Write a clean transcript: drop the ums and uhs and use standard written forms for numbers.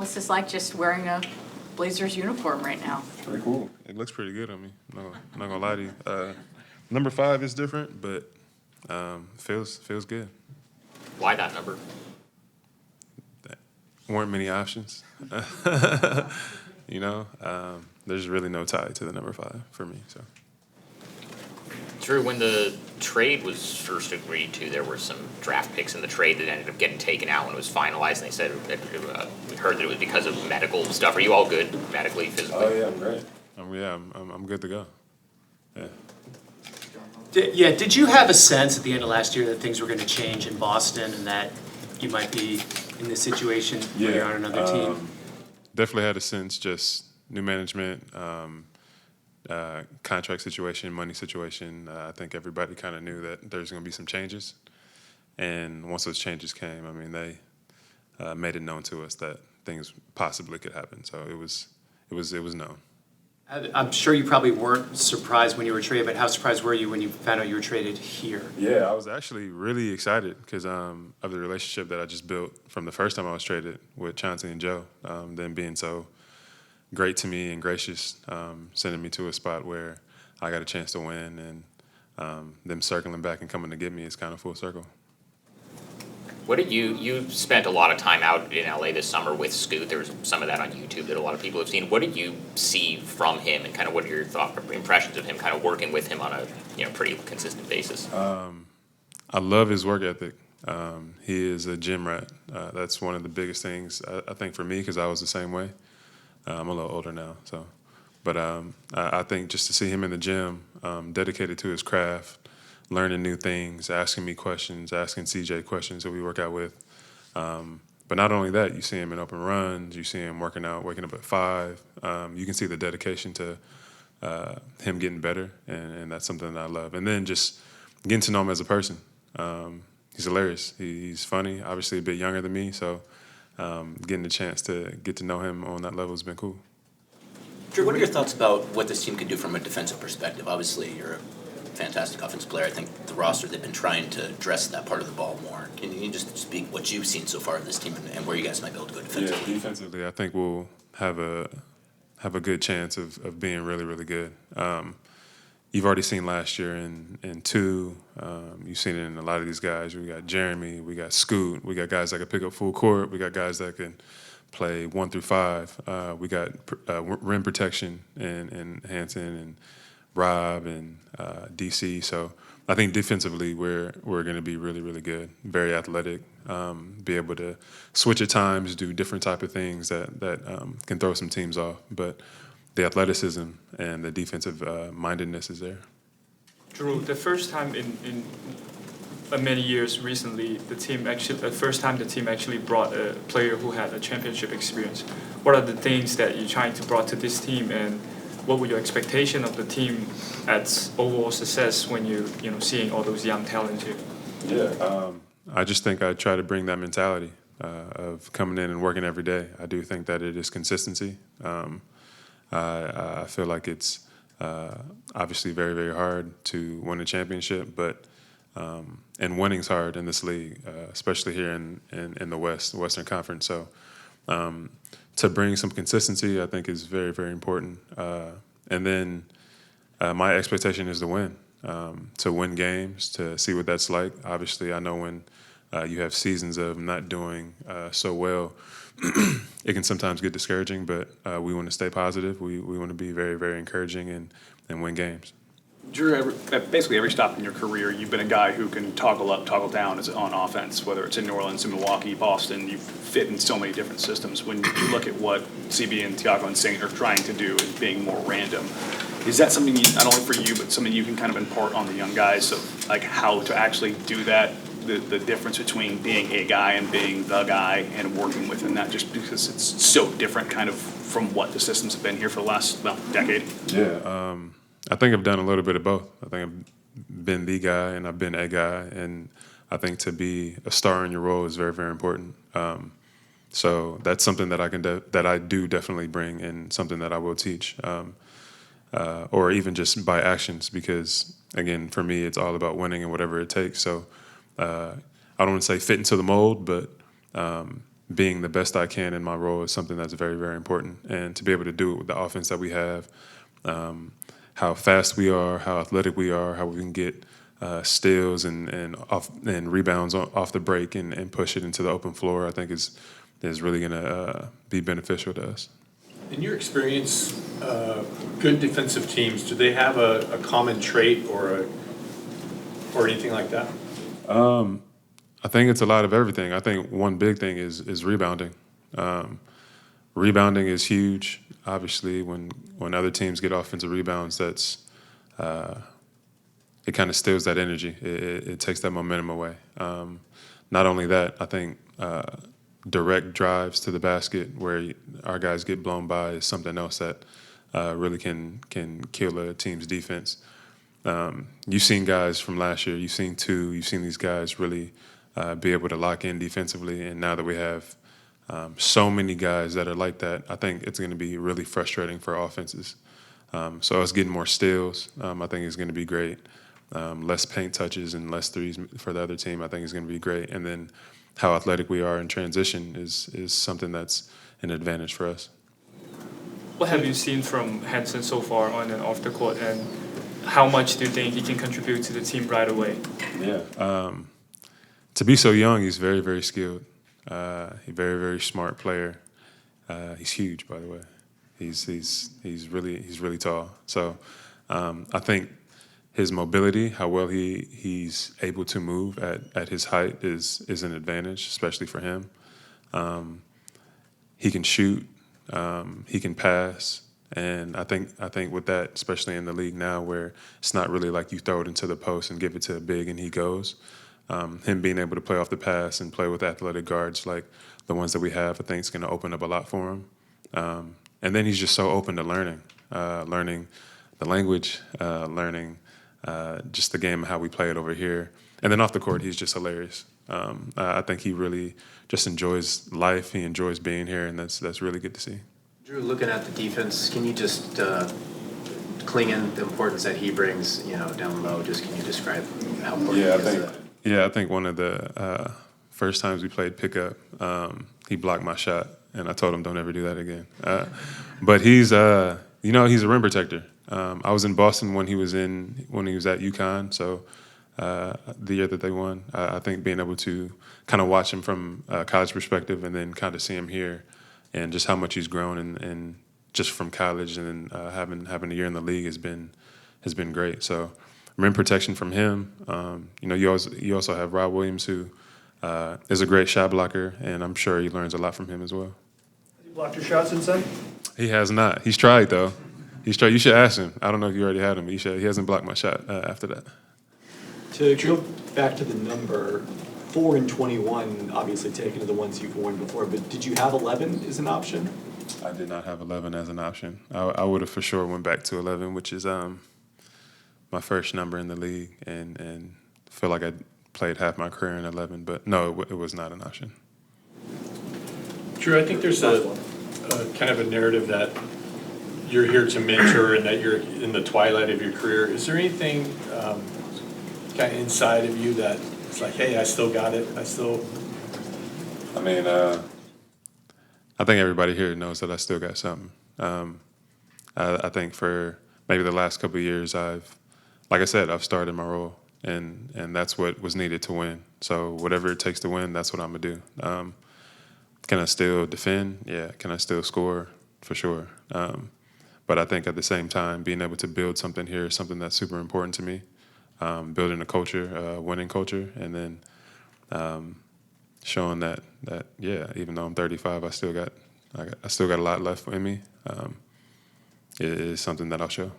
What's this like just wearing a Blazers uniform right now? It's pretty cool. It looks pretty good on me. I'm not gonna lie to you. Number 5 is different, but feels good. Why that number? There weren't many options. You know, there's really no tie to the number 5 for me. So. Jrue, when the trade was first agreed to, there were some draft picks in the trade that ended up getting taken out when it was finalized, and they said we heard that it was because of medical stuff. Are you all good medically, physically? Oh yeah, I'm great. I'm good to go. Yeah. Did you have a sense at the end of last year that things were going to change in Boston and that you might be in this situation where you're on another team? Definitely had a sense, just new management, contract situation, money situation. I think everybody kind of knew that there's going to be some changes. And once those changes came, I mean, they made it known to us that things possibly could happen. So it was known. I'm sure you probably weren't surprised when you were traded, but how surprised were you when you found out you were traded here? Yeah, I was actually really excited because of the relationship that I just built from the first time I was traded with Chauncey and Joe. Them being so great to me and gracious, sending me to a spot where I got a chance to win, and them circling back and coming to get me is kind of full circle. What did you spent a lot of time out in LA this summer with Scoot? There was some of that on YouTube that a lot of people have seen. What did you see from him, and kind of what are your impressions of him kind of working with him on a pretty consistent basis? I love his work ethic. He is a gym rat. That's one of the biggest things I think for me, because I was the same way. I'm a little older now, so. But I think just to see him in the gym, dedicated to his craft, learning new things, asking me questions, asking CJ questions that we work out with. But not only that, you see him in open runs, you see him working out, waking up at 5. You can see the dedication to him getting better, and that's something that I love. And then just getting to know him as a person. He's hilarious. He's funny, obviously a bit younger than me, so getting the chance to get to know him on that level has been cool. Jrue, what are your thoughts about what this team can do from a defensive perspective? Obviously, you're a fantastic offensive player. I think the roster, they've been trying to address that part of the ball more. Can you just speak what you've seen so far of this team and where you guys might be able to go defensively? Yeah, defensively, I think we'll have a good chance of being really, really good. You've already seen last year in 2. You've seen it in a lot of these guys. We got Jeremy, we got Scoot, we got guys that can pick up full court, we got guys that can play 1 through 5. We got rim protection and Hanson and Rob and DC. So I think defensively we're going to be really, really good. Very athletic, be able to switch at times, do different type of things that can throw some teams off. But the athleticism and the defensive mindedness is there. Jrue, the first time in many years recently, the first time the team actually brought a player who had a championship experience. What are the things that you're trying to bring to this team, and what were your expectation of the team at overall success when you seeing all those young talents here? Yeah, I just think I try to bring that mentality of coming in and working every day. I do think that it is consistency. I feel like it's obviously very, very hard to win a championship, but and winning's hard in this league, especially here in the Western Conference. So to bring some consistency, I think is very, very important. And then my expectation is to win games, to see what that's like. Obviously, I know when you have seasons of not doing so well, it can sometimes get discouraging, but we want to stay positive. We want to be very, very encouraging and win games. Jrue, at basically every stop in your career, you've been a guy who can toggle up, toggle down on offense, whether it's in New Orleans, in Milwaukee, Boston. You fit in so many different systems. When you look at what CB and Tiago and Saint are trying to do and being more random, is that something not only for you, but something you can kind of impart on the young guys of like how to actually do that, the difference between being a guy and being the guy and working within that, just because it's so different kind of from what the systems have been here for the last decade? Yeah. I think I've done a little bit of both. I think I've been the guy and I've been a guy, and I think to be a star in your role is very, very important. So that's something that I do definitely bring, and something that I will teach, or even just by actions. Because again, for me, it's all about winning and whatever it takes. So I don't want to say fit into the mold, but being the best I can in my role is something that's very, very important. And to be able to do it with the offense that we have, how fast we are, how athletic we are, how we can get steals and rebounds off the break and push it into the open floor, I think is really going to be beneficial to us. In your experience, good defensive teams, do they have a common trait or anything like that? I think it's a lot of everything. I think one big thing is rebounding. Rebounding is huge. Obviously, when other teams get offensive rebounds, that's it kind of steals that energy. It takes that momentum away. Not only that, I think direct drives to the basket where our guys get blown by is something else that really can kill a team's defense. You've seen guys from last year. You've seen these guys really be able to lock in defensively. And now that we have so many guys that are like that, I think it's going to be really frustrating for offenses. So us getting more steals, I think is going to be great. Less paint touches and less threes for the other team, I think is going to be great. And then how athletic we are in transition is something that's an advantage for us. What have you seen from Hansen so far on and off the court, and how much do you think he can contribute to the team right away? Yeah. To be so young, he's very, very skilled. He's a very, very smart player. He's huge, by the way. He's really tall. So I think his mobility, how well he's able to move at his height is an advantage, especially for him. He can shoot. He can pass. And I think with that, especially in the league now where it's not really like you throw it into the post and give it to a big and he goes, him being able to play off the pass and play with athletic guards like the ones that we have, I think is going to open up a lot for him. And then he's just so open to learning the language, learning just the game, how we play it over here. And then off the court, he's just hilarious. I think he really just enjoys life. He enjoys being here, and that's really good to see. Jrue, looking at the defense, can you just cling in the importance that he brings, down low? Just can you describe how important he is? I think one of the first times we played pickup, he blocked my shot, and I told him don't ever do that again. But he's he's a rim protector. I was in Boston when he was at UConn, so the year that they won. I think being able to kind of watch him from a college perspective and then kind of see him here and just how much he's grown and just from college and then having a year in the league has been great. So rim protection from him. You also have Rob Williams, who is a great shot blocker, and I'm sure he learns a lot from him as well. Has he blocked your shot since then? He has not. He's tried though. You should ask him. I don't know if you already had him. He hasn't blocked my shot after that. To go back to the number, 4 and 21, obviously taken to the ones you've worn before, but did you have 11 as an option? I did not have 11 as an option. I would have for sure went back to 11, which is my first number in the league, and feel like I played half my career in 11. But no, it was not an option. Jrue, I think there's a kind of a narrative that you're here to mentor and that you're in the twilight of your career. Is there anything kind of inside of you that it's like, hey, I still got it. I think everybody here knows that I still got something. I think for maybe the last couple of years, I've started my role, and that's what was needed to win. So whatever it takes to win, that's what I'm gonna do. Can I still defend? Yeah. Can I still score? For sure. But I think at the same time, being able to build something here is something that's super important to me. Building a culture, winning culture, and then showing that even though I'm 35, I still got a lot left in me. It is something that I'll show.